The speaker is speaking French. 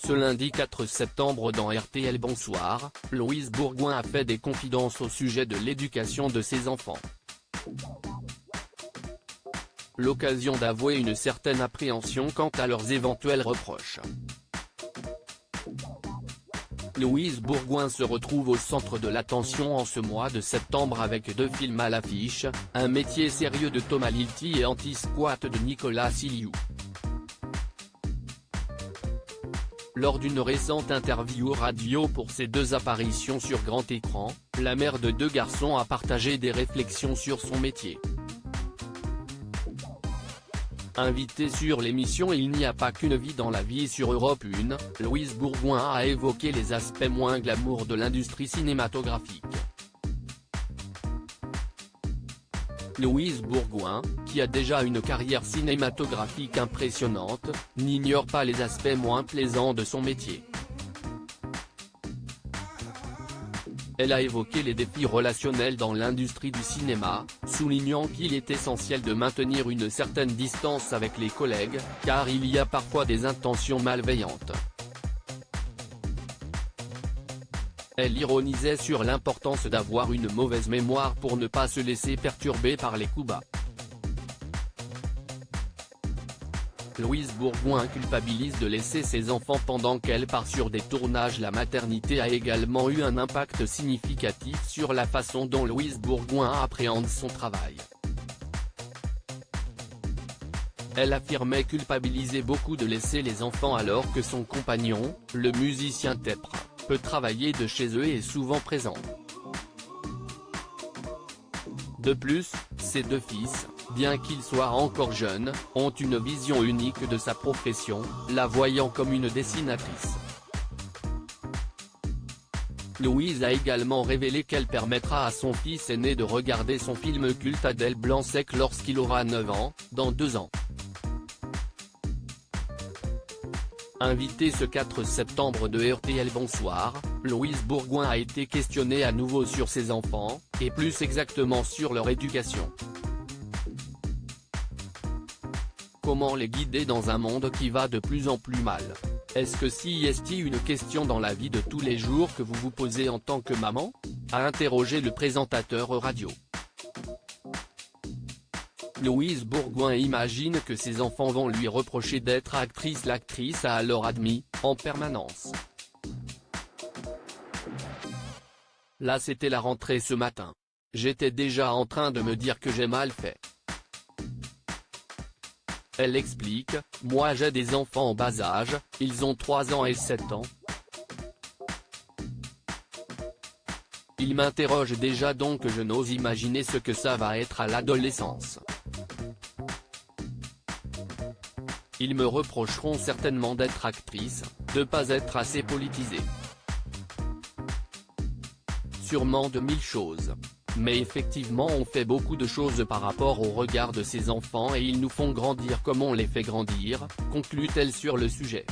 Ce lundi 4 septembre dans RTL Bonsoir, Louise Bourgoin a fait des confidences au sujet de l'éducation de ses enfants. L'occasion d'avouer une certaine appréhension quant à leurs éventuels reproches. Louise Bourgoin se retrouve au centre de l'attention en ce mois de septembre avec 2 films à l'affiche, Un métier sérieux de Thomas Lilti et Anti-squat de Nicolas Siliou. Lors d'une récente interview radio pour ses 2 apparitions sur grand écran, la mère de 2 garçons a partagé des réflexions sur son métier. Invitée sur l'émission Il n'y a pas qu'une vie dans la vie sur Europe 1, Louise Bourgoin a évoqué les aspects moins glamour de l'industrie cinématographique. Louise Bourgoin, qui a déjà une carrière cinématographique impressionnante, n'ignore pas les aspects moins plaisants de son métier. Elle a évoqué les défis relationnels dans l'industrie du cinéma, soulignant qu'il est essentiel de maintenir une certaine distance avec les collègues, car il y a parfois des intentions malveillantes. Elle ironisait sur l'importance d'avoir une mauvaise mémoire pour ne pas se laisser perturber par les coups bas. Louise Bourgoin culpabilise de laisser ses enfants pendant qu'elle part sur des tournages. La maternité a également eu un impact significatif sur la façon dont Louise Bourgoin appréhende son travail. Elle affirmait culpabiliser beaucoup de laisser les enfants alors que son compagnon, le musicien Tepr, peut travailler de chez eux et est souvent présent. De plus, ses 2 fils, bien qu'ils soient encore jeunes, ont une vision unique de sa profession, la voyant comme une dessinatrice. Louise a également révélé qu'elle permettra à son fils aîné de regarder son film culte Adèle Blanc-Sec lorsqu'il aura 9 ans, dans 2 ans. Invitée ce 4 septembre de RTL Bonsoir, Louise Bourgoin a été questionnée à nouveau sur ses enfants, et plus exactement sur leur éducation. Comment les guider dans un monde qui va de plus en plus mal? Est-ce que c'est une question dans la vie de tous les jours que vous vous posez en tant que maman? A interrogé le présentateur radio. Louise Bourgoin imagine que ses enfants vont lui reprocher d'être actrice. L'actrice a alors admis, en permanence. Là c'était la rentrée ce matin. J'étais déjà en train de me dire que j'ai mal fait. Elle explique, moi j'ai des enfants en bas âge, ils ont 3 ans et 7 ans. Ils m'interrogent déjà donc je n'ose imaginer ce que ça va être à l'adolescence. Ils me reprocheront certainement d'être actrice, de pas être assez politisée. Sûrement de 1000 choses. Mais effectivement on fait beaucoup de choses par rapport au regard de ces enfants et ils nous font grandir comme on les fait grandir, conclut-elle sur le sujet.